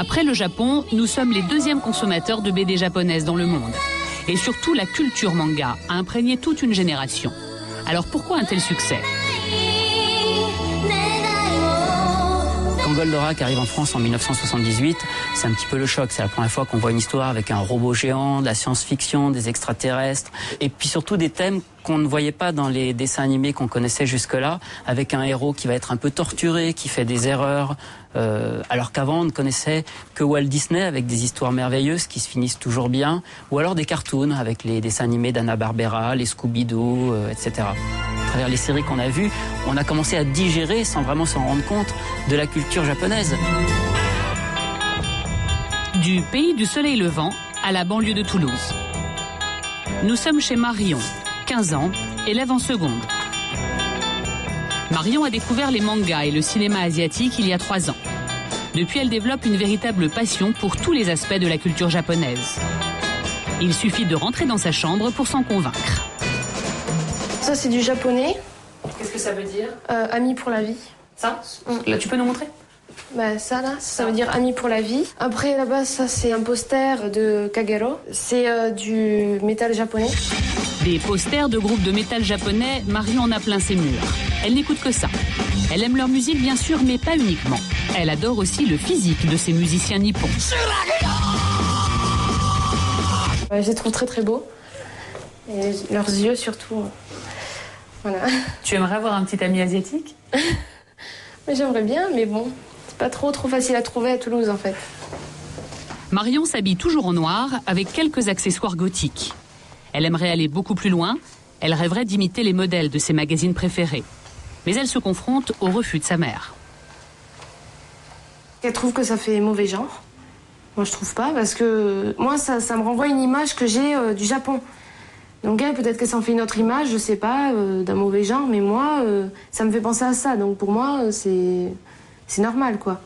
Après le Japon, nous sommes les deuxièmes consommateurs de BD japonaises dans le monde. Et surtout, la culture manga a imprégné toute une génération. Alors pourquoi un tel succès ? Quand Goldorak arrive en France en 1978, c'est un petit peu le choc. C'est la première fois qu'on voit une histoire avec un robot géant, de la science-fiction, des extraterrestres, et puis surtout des thèmes qu'on ne voyait pas dans les dessins animés qu'on connaissait jusque-là, avec un héros qui va être un peu torturé, qui fait des erreurs, alors qu'avant on ne connaissait que Walt Disney avec des histoires merveilleuses qui se finissent toujours bien, ou alors des cartoons avec les dessins animés d'Hanna-Barbera, les Scooby-Doo, etc. À travers les séries qu'on a vues, on a commencé à digérer, sans vraiment s'en rendre compte, de la culture japonaise. Du pays du soleil levant à la banlieue de Toulouse. Nous sommes chez Marion, 15 ans, élève en seconde. Marion a découvert les mangas et le cinéma asiatique il y a 3 ans. Depuis, elle développe une véritable passion pour tous les aspects de la culture japonaise. Il suffit de rentrer dans sa chambre pour s'en convaincre. Ça, c'est du japonais. Qu'est-ce que ça veut dire ? Ami pour la vie. Ça ? Là, tu peux nous montrer ? Bah, ça veut dire ami pour la vie. Après, là-bas, ça, c'est un poster de Kagero. C'est du métal japonais. Des posters de groupes de métal japonais, Marion en a plein ses murs. Elle n'écoute que ça. Elle aime leur musique, bien sûr, mais pas uniquement. Elle adore aussi le physique de ces musiciens nippons. Je les trouve très très beaux. Et leurs yeux, surtout. Voilà. Tu aimerais avoir un petit ami asiatique ? J'aimerais bien, mais bon, c'est pas trop facile à trouver à Toulouse, en fait. Marion s'habille toujours en noir, avec quelques accessoires gothiques. Elle aimerait aller beaucoup plus loin. Elle rêverait d'imiter les modèles de ses magazines préférés. Mais elle se confronte au refus de sa mère. Elle trouve que ça fait mauvais genre. Moi, je trouve pas, parce que moi, ça me renvoie une image que j'ai du Japon. Donc elle, peut-être qu'elle s'en fait une autre image, je sais pas, d'un mauvais genre, mais moi, ça me fait penser à ça. Donc pour moi, c'est normal, quoi.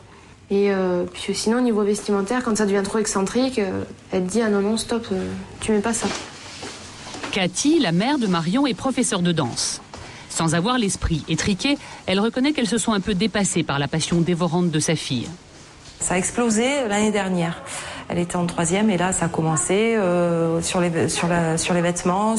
Et puis sinon, au niveau vestimentaire, quand ça devient trop excentrique, elle dit « Ah non, stop, tu mets pas ça ». Cathy, la mère de Marion, est professeure de danse. Sans avoir l'esprit étriqué, elle reconnaît qu'elles se sont un peu dépassées par la passion dévorante de sa fille. Ça a explosé l'année dernière. Elle était en 3e et là, ça a commencé sur les vêtements,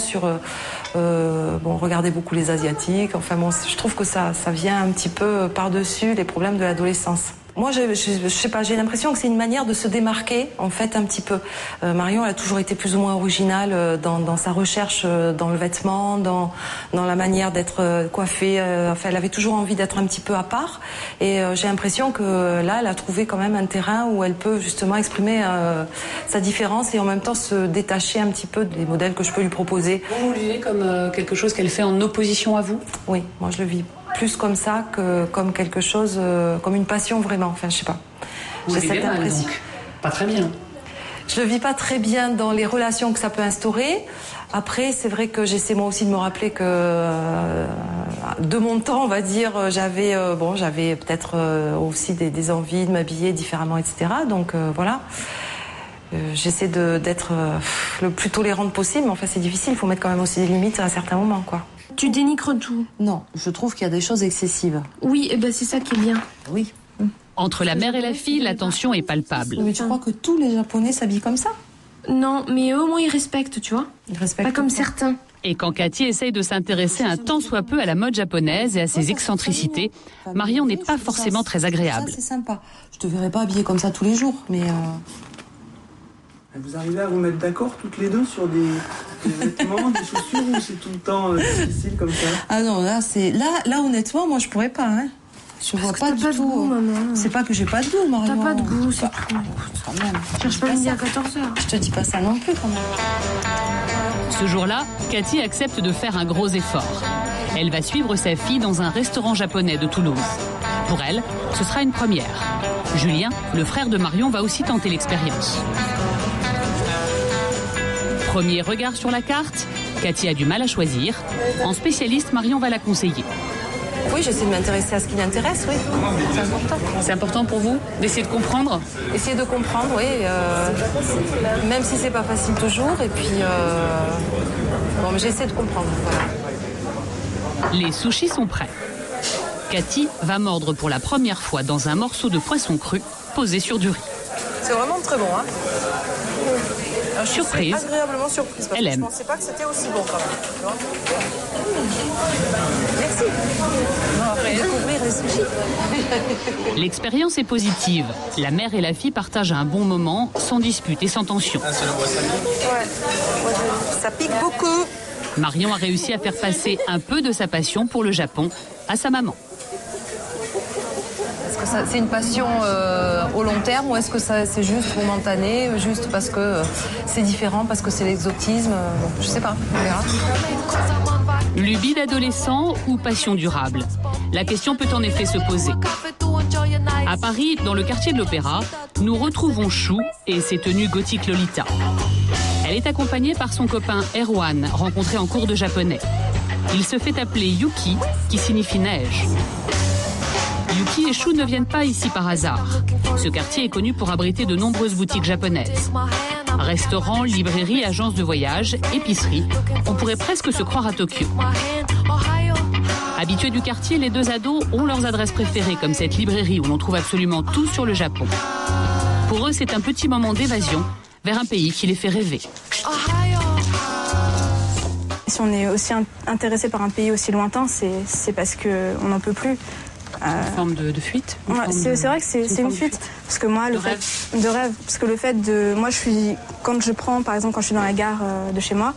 regarder beaucoup les Asiatiques. Enfin bon, je trouve que ça vient un petit peu par-dessus les problèmes de l'adolescence. Moi, je sais pas, j'ai l'impression que c'est une manière de se démarquer, en fait, un petit peu. Marion, elle a toujours été plus ou moins originale dans sa recherche, dans le vêtement, dans la manière d'être coiffée. Enfin, elle avait toujours envie d'être un petit peu à part. Et j'ai l'impression que là, elle a trouvé quand même un terrain où elle peut justement exprimer sa différence et en même temps se détacher un petit peu des modèles que je peux lui proposer. Vous le vivez comme quelque chose qu'elle fait en opposition à vous ? Oui, moi je le vis plus comme ça que comme quelque chose, comme une passion vraiment. Enfin, je sais pas. J'ai cette impression. Donc. Pas très bien. Je le vis pas très bien dans les relations que ça peut instaurer. Après, c'est vrai que j'essaie moi aussi de me rappeler que de mon temps, on va dire, j'avais peut-être aussi des envies de m'habiller différemment, etc. Donc voilà. J'essaie d'être le plus tolérante possible, mais enfin c'est difficile. Il faut mettre quand même aussi des limites à un certain moment, quoi. Tu dénigres tout. Non, je trouve qu'il y a des choses excessives. Oui, et ben c'est ça qui est bien. Oui. Entre la mère et la fille, la tension est palpable. Mais tu crois que tous les Japonais s'habillent comme ça ? Non, mais eux, au moins, ils respectent, tu vois. Ils respectent. Pas comme certains. Et quand Cathy essaye de s'intéresser un tant soit peu à la mode japonaise et à ses excentricités, Marion n'est pas forcément très agréable. Ça, c'est sympa. Je te verrai pas habillée comme ça tous les jours, mais... Vous arrivez à vous mettre d'accord toutes les deux sur des vêtements, des chaussures, ou c'est tout le temps difficile comme ça ? Ah non, là honnêtement, moi je pourrais pas. Hein. Je vois pas du tout. Goût, maman. C'est pas que j'ai pas de goût, Marion. T'as pas de goût, c'est tout. Quand même. Cherche pas midi à 14h. Je te dis pas ça non plus, quand même. Ce jour-là, Cathy accepte de faire un gros effort. Elle va suivre sa fille dans un restaurant japonais de Toulouse. Pour elle, ce sera une première. Julien, le frère de Marion, va aussi tenter l'expérience. Premier regard sur la carte, Cathy a du mal à choisir. En spécialiste, Marion va la conseiller. Oui, j'essaie de m'intéresser à ce qui l'intéresse, oui. C'est important. C'est important pour vous d'essayer de comprendre ? Essayer de comprendre, oui. Même si c'est pas facile toujours. Et puis, mais j'essaie de comprendre. Voilà. Les sushis sont prêts. Cathy va mordre pour la première fois dans un morceau de poisson cru posé sur du riz. C'est vraiment très bon. Hein. Alors, Surprise. Je suis agréablement surprise parce Elle que je aime. pensais pas que c'était aussi bon quand même. Tu vois. Merci. On va découvrir les sushis. L'expérience est positive. La mère et la fille partagent un bon moment, sans dispute et sans tension. Ouais. Ça pique beaucoup. Marion a réussi à faire passer un peu de sa passion pour le Japon à sa maman. Est-ce que c'est une passion au long terme ou est-ce que c'est juste momentané, juste parce que c'est différent, parce que c'est l'exotisme je sais pas, on verra. Lubie d'adolescent ou passion durable? La question peut en effet se poser. À Paris, dans le quartier de l'Opéra, nous retrouvons Chou et ses tenues gothiques Lolita. Elle est accompagnée par son copain Erwan, rencontré en cours de japonais. Il se fait appeler Yuki, qui signifie neige. Yuki et Chou ne viennent pas ici par hasard. Ce quartier est connu pour abriter de nombreuses boutiques japonaises. Restaurants, librairies, agences de voyage, épiceries. On pourrait presque se croire à Tokyo. Habitués du quartier, les deux ados ont leurs adresses préférées, comme cette librairie où l'on trouve absolument tout sur le Japon. Pour eux, c'est un petit moment d'évasion vers un pays qui les fait rêver. Si on est aussi intéressé par un pays aussi lointain, c'est parce qu'on n'en peut plus. Une forme de fuite. C'est vrai que c'est une fuite. Parce que moi, le fait de rêve, parce que le fait de. Moi, quand je prends, par exemple, quand je suis dans la gare de chez moi,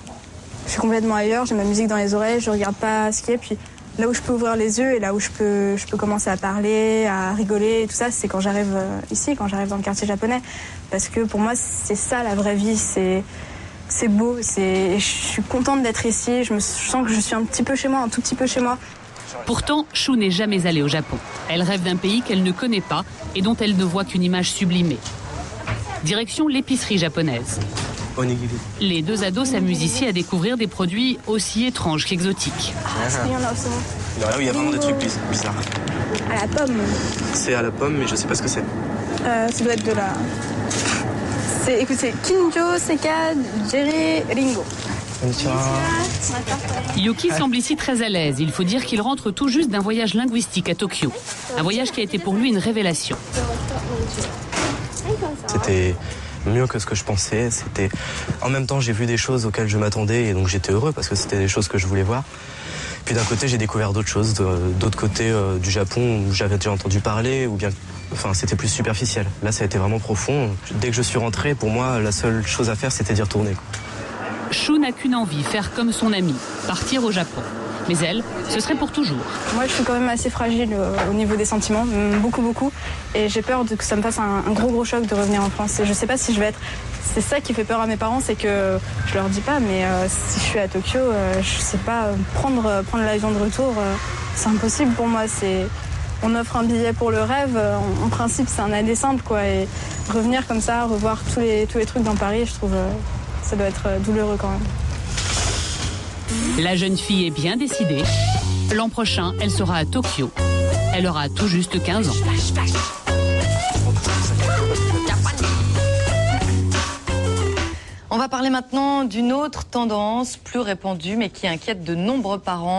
je suis complètement ailleurs, j'ai ma musique dans les oreilles, je regarde pas ce qu'il y a. Puis là où je peux ouvrir les yeux et là où je peux commencer à parler, à rigoler et tout ça, c'est quand j'arrive ici, quand j'arrive dans le quartier japonais. Parce que pour moi, c'est ça la vraie vie. C'est beau. Je suis contente d'être ici. Je sens que je suis un petit peu chez moi, un tout petit peu chez moi. Pourtant, Chou n'est jamais allée au Japon. Elle rêve d'un pays qu'elle ne connaît pas et dont elle ne voit qu'une image sublimée. Direction l'épicerie japonaise. Onigiri. Les deux ados s'amusent ici à découvrir des produits aussi étranges qu'exotiques. Il y en a aussi. Là où il y a vraiment des trucs bizarres. À la pomme. C'est à la pomme, mais je sais pas ce que c'est. Ça doit être de la. Écoutez, Kinjo, Seka, Jerry, Ringo. Yuki semble ici très à l'aise. Il faut dire qu'il rentre tout juste d'un voyage linguistique à Tokyo. Un voyage qui a été pour lui une révélation. C'était mieux que ce que je pensais. En même temps, j'ai vu des choses auxquelles je m'attendais et donc j'étais heureux parce que c'était des choses que je voulais voir. Puis d'un côté, j'ai découvert d'autres choses, d'autres côtés du Japon où j'avais déjà entendu parler ou bien... Enfin, c'était plus superficiel. Là, ça a été vraiment profond. Dès que je suis rentré, pour moi, la seule chose à faire, c'était d'y retourner. Chou n'a qu'une envie, faire comme son amie, partir au Japon. Mais elle, ce serait pour toujours. Moi, je suis quand même assez fragile au niveau des sentiments, beaucoup. Et j'ai peur que ça me fasse un gros choc de revenir en France. Et je sais pas si je vais être... C'est ça qui fait peur à mes parents, c'est que je leur dis pas, mais si je suis à Tokyo, je sais pas, prendre l'avion de retour, c'est impossible pour moi. On offre un billet pour le rêve, en principe, c'est un aller simple, quoi. Et revenir comme ça, revoir tous les trucs dans Paris, je trouve... ça doit être douloureux quand même. La jeune fille est bien décidée. L'an prochain, elle sera à Tokyo. Elle aura tout juste 15 ans. On va parler maintenant d'une autre tendance plus répandue mais qui inquiète de nombreux parents.